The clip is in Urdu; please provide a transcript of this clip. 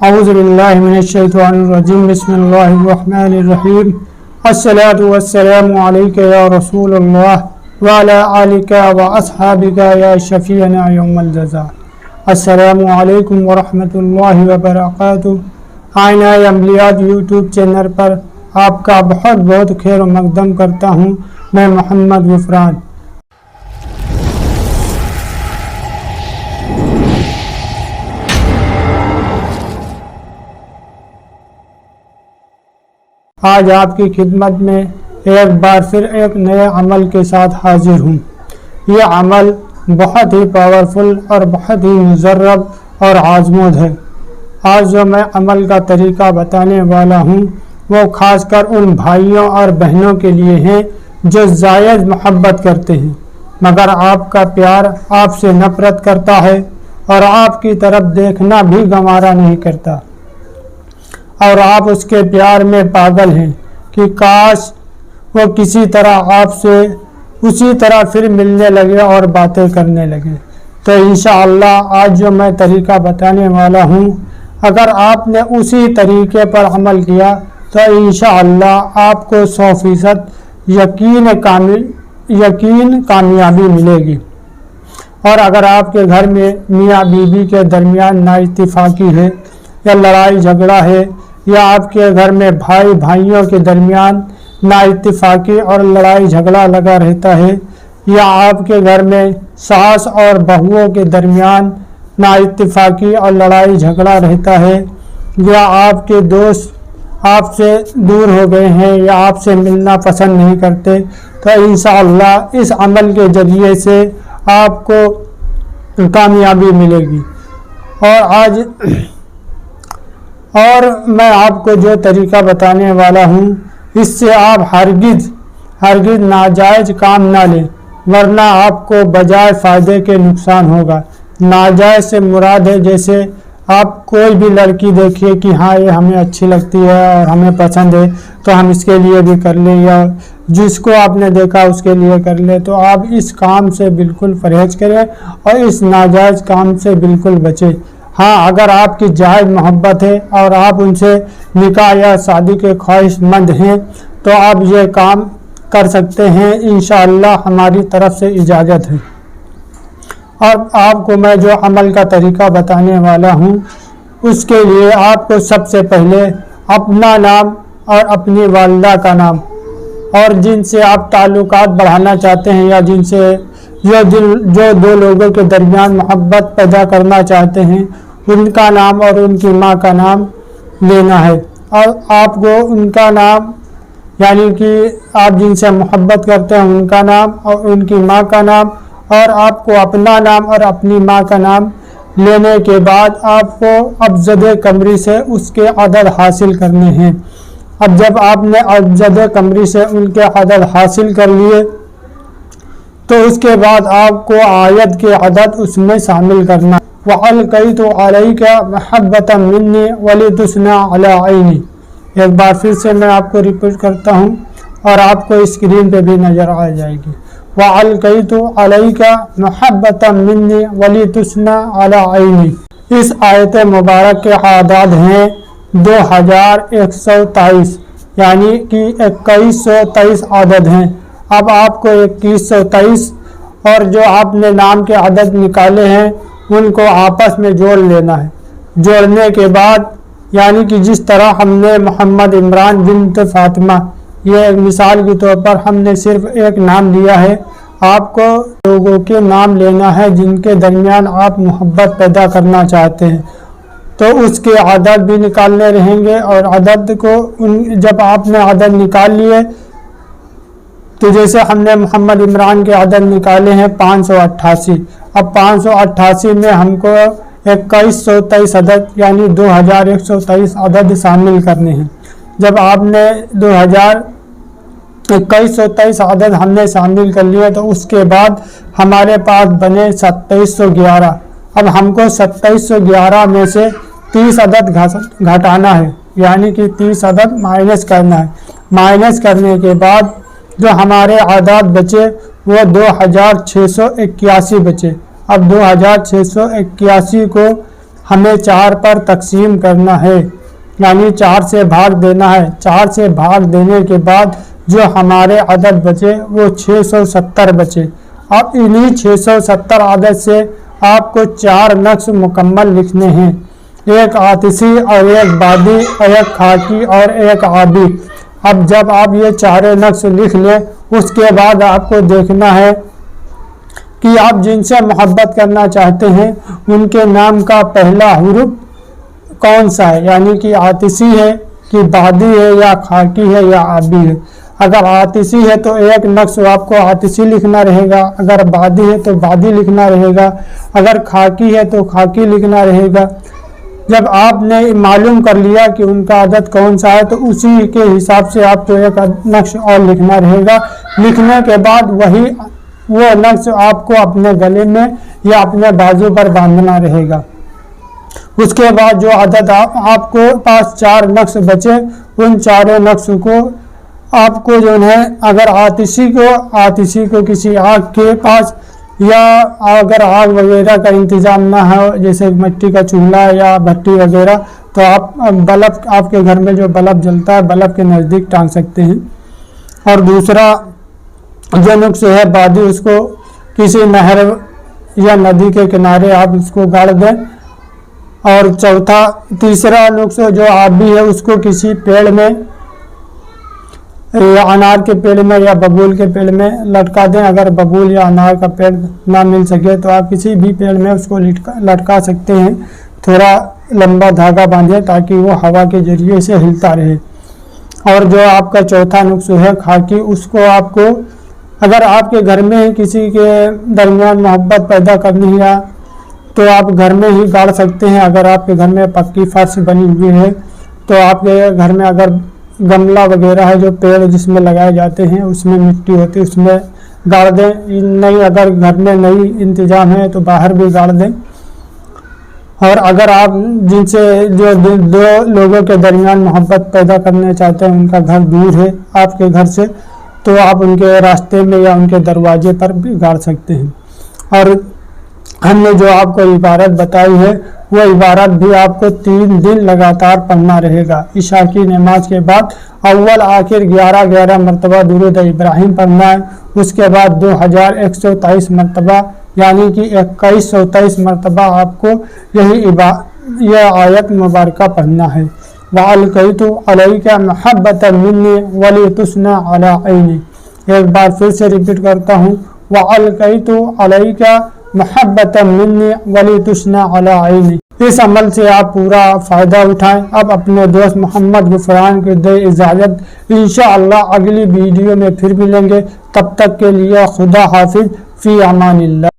اعوذ باللہ من الشیطان الرجیم بسم اللہ الرحمن الرحیم الصلاة والسلام علیک یا رسول اللہ وعلی آلک واصحابک یا شفیعنا یوم الجزاء۔ السلام علیکم ورحمۃ اللہ وبرکاتہ۔ آئینہ عملیات یوٹیوب چینل پر آپ کا بہت بہت خیر و مقدم کرتا ہوں۔ میں محمد غفران۔ آج آپ کی خدمت میں ایک بار پھر ایک نئے عمل کے ساتھ حاضر ہوں۔ یہ عمل بہت ہی پاورفل اور بہت ہی مجرب اور آزمود ہے۔ آج جو میں عمل کا طریقہ بتانے والا ہوں وہ خاص کر ان بھائیوں اور بہنوں کے لیے ہیں جو زائد محبت کرتے ہیں مگر آپ کا پیار آپ سے نفرت کرتا ہے اور آپ کی طرف دیکھنا بھی گوارا نہیں کرتا، اور آپ اس کے پیار میں پاگل ہیں کہ کاش وہ کسی طرح آپ سے اسی طرح پھر ملنے لگے اور باتیں کرنے لگے۔ تو انشاءاللہ آج جو میں طریقہ بتانے والا ہوں، اگر آپ نے اسی طریقے پر عمل کیا تو انشاءاللہ آپ کو 100% یقین کامیابی ملے گی۔ اور اگر آپ کے گھر میں میاں بیوی کے درمیان نا اتفاقی ہے یا لڑائی جھگڑا ہے، یا آپ کے گھر میں بھائی بھائیوں کے درمیان نا اتفاقی اور لڑائی جھگڑا لگا رہتا ہے، یا آپ کے گھر میں ساس اور بہوؤں کے درمیان نا اتفاقی اور لڑائی جھگڑا رہتا ہے، یا آپ کے دوست آپ سے دور ہو گئے ہیں یا آپ سے ملنا پسند نہیں کرتے، تو انشاءاللہ اس عمل کے ذریعے سے آپ کو کامیابی ملے گی۔ اور میں آپ کو جو طریقہ بتانے والا ہوں اس سے آپ ہرگز ناجائز کام نہ لیں، ورنہ آپ کو بجائے فائدے کے نقصان ہوگا۔ ناجائز سے مراد ہے جیسے آپ کوئی بھی لڑکی دیکھیے کہ ہاں یہ ہمیں اچھی لگتی ہے اور ہمیں پسند ہے تو ہم اس کے لیے بھی کر لیں، یا جس کو آپ نے دیکھا اس کے لیے کر لیں، تو آپ اس کام سے بالکل پرہیز کریں اور اس ناجائز کام سے بالکل بچیں۔ ہاں، اگر آپ کی جائز محبت ہے اور آپ ان سے نکاح یا شادی کے خواہش مند ہیں تو آپ یہ کام کر سکتے ہیں، انشاءاللہ ہماری طرف سے اجازت ہے۔ اور آپ کو میں جو عمل کا طریقہ بتانے والا ہوں اس کے لیے آپ کو سب سے پہلے اپنا نام اور اپنی والدہ کا نام، اور جن سے آپ تعلقات بڑھانا چاہتے ہیں یا جو دو لوگوں کے درمیان محبت پیدا کرنا چاہتے ہیں، ان کا نام اور ان کی ماں کا نام لینا ہے۔ اور آپ کو ان کا نام یعنی کہ آپ جن سے محبت کرتے ہیں ان کا نام اور ان کی ماں کا نام، اور آپ کو اپنا نام اور اپنی ماں کا نام لینے کے بعد آپ کو ابجد قمری سے اس کے عدد حاصل کرنے ہیں۔ اب جب آپ نے ابجد قمری سے ان کے عدد حاصل کر لیے تو اس کے بعد آپ کو آیت کے عدد اس میں شامل کرنا۔ وَأَلْقَيْتُ عَلَيْكَ مَحَبَّةً مِّنِّي وَلِتُصْنَعَ عَلَىٰ عَيْنِي۔ ایک بار پھر سے میں آپ کو ریپیٹ کرتا ہوں اور آپ کو اسکرین پہ بھی نظر آ جائے گی۔ وَأَلْقَيْتُ عَلَيْكَ مَحَبَّةً مِّنِّي وَلِتُصْنَعَ عَلَىٰ عَيْنِي۔ اس آیت مبارک کے اعداد ہیں 2123، یعنی کہ 2123 عدد ہیں۔ اب آپ کو 2123 اور جو آپ نے نام کے عدد نکالے ہیں ان کو آپس میں جوڑ لینا ہے۔ جوڑنے کے بعد یعنی کہ جس طرح ہم نے محمد عمران بنت فاطمہ، یہ ایک مثال کے طور پر ہم نے صرف ایک نام لیا ہے، آپ کو لوگوں کے نام لینا ہے جن کے درمیان آپ محبت پیدا کرنا چاہتے ہیں، تو اس کے عدد بھی نکالنے رہیں گے۔ اور عدد کو جب آپ نے عدد نکال لیے تو جیسے ہم نے محمد عمران کے عدد نکالے ہیں 588، اب 588 میں ہم کو 2123 عدد یعنی 2123 عدد شامل کرنے ہیں۔ جب آپ نے 2123 عدد ہم نے شامل کر لیے تو اس کے بعد ہمارے پاس بنے 2711۔ اب ہم کو 2711 میں سے 30 عدد گھٹانا ہے، یعنی کہ 30 عدد مائنس کرنا ہے۔ مائنس کرنے کے بعد جو ہمارے اعداد بچے وہ 2681 بچے۔ اب 2681 کو ہمیں 4 پر تقسیم کرنا ہے، یعنی 4 سے بھاگ دینا ہے۔ 4 سے بھاگ دینے کے بعد جو ہمارے عدد بچے وہ 670 بچے۔ اب انہی 670 عدد سے آپ کو 4 نقص مکمل لکھنے ہیں، ایک عاطسی اور ایک بادی، ایک خاکی اور ایک آبی۔ اب جب آپ یہ 4 نقص لکھ لیں اس کے بعد آپ کو دیکھنا ہے کہ آپ جن سے محبت کرنا چاہتے ہیں ان کے نام کا پہلا حرف کون سا ہے، یعنی کہ عاطسی ہے کہ بادی ہے یا خاکی ہے یا آبی ہے۔ اگر عاطسی ہے تو ایک نقص آپ کو عاطسی لکھنا رہے گا، اگر بادی ہے تو بادی لکھنا رہے گا، اگر خاکی ہے تو خاکی لکھنا رہے گا۔ جب آپ نے معلوم کر لیا کہ ان کا عدد کون سا ہے تو اسی کے حساب سے آپ کو ایک نقش اور لکھنا رہے گا۔ لکھنے کے بعد وہ نقش آپ کو اپنے گلے میں یا اپنے بازو پر باندھنا رہے گا۔ اس کے بعد جو عدد آپ کو پاس 4 نقص بچے ان 4 نقص کو آپ کو جو ہے اگر عاطسی کو کسی آگ کے پاس یا اگر آگ وغیرہ کا انتظام نہ ہو جیسے مٹی کا چولہا یا بھٹی وغیرہ تو آپ بلب، آپ کے گھر میں جو بلب جلتا ہے بلب کے نزدیک ٹانگ سکتے ہیں۔ اور دوسرا جو نقص ہے بادی، اس کو کسی نہر یا ندی کے کنارے آپ اس کو گاڑ دیں۔ اور تیسرا نقص جو آبی ہے اس کو کسی پیڑ میں یا انار کے پیڑ میں یا ببول کے پیڑ میں لٹکا دیں۔ اگر ببول یا انار کا پیڑ نہ مل سکے تو آپ کسی بھی پیڑ میں اس کو لٹکا سکتے ہیں، تھوڑا لمبا دھاگا باندھیں تاکہ وہ ہوا کے ذریعے سے ہلتا رہے۔ اور جو آپ کا چوتھا نقص ہے خاکی، اس کو آپ کو اگر آپ کے گھر میں کسی کے درمیان محبت پیدا کرنی ہے تو آپ گھر میں ہی گاڑ سکتے ہیں۔ اگر آپ کے گھر میں پکی فرش بنی ہوئی ہے تو آپ کے گھر میں اگر گملہ وغیرہ ہے جو پیڑ جس میں لگائے جاتے ہیں اس میں مٹی ہوتی ہے اس میں گاڑ دیں، نہیں اگر گھر میں نہیں انتظام ہے تو باہر بھی گاڑ دیں۔ اور اگر آپ جن سے جو 2 لوگوں کے درمیان محبت پیدا کرنا چاہتے ہیں ان کا گھر دور ہے آپ کے گھر سے تو آپ ان کے راستے میں یا ان کے دروازے پر بھی گاڑ سکتے ہیں۔ اور ہم نے جو آپ کو عبارت بتائی ہے وہ عبارت بھی آپ کو 3 دن لگاتار پڑھنا رہے گا۔ عشاء کی نماز کے بعد اول آخر 11 مرتبہ درود ابراہیم پڑھنا ہے، اس کے بعد 2123 مرتبہ یعنی کہ 2123 مرتبہ آپ کو یہ آیت مبارکہ پڑھنا ہے۔ وَأَلْقَيْتُ عَلَيْكَ مَحَبَّةً مِّنِّي وَلِتُصْنَعَ عَلَىٰ عَيْنِي۔ ایک بار پھر سے ریپیٹ کرتا ہوں، وَأَلْقَيْتُ عَلَيْكَ مَحَبَّةً مِّنِّي وَلِتُصْنَعَ عَلَىٰ عَيْنِي۔ اس عمل سے آپ پورا فائدہ اٹھائیں۔ اب اپنے دوست محمد غفران کو دے اجازت، انشاءاللہ اگلی ویڈیو میں پھر ملیں گے، تب تک کے لیے خدا حافظ، فی امان اللہ۔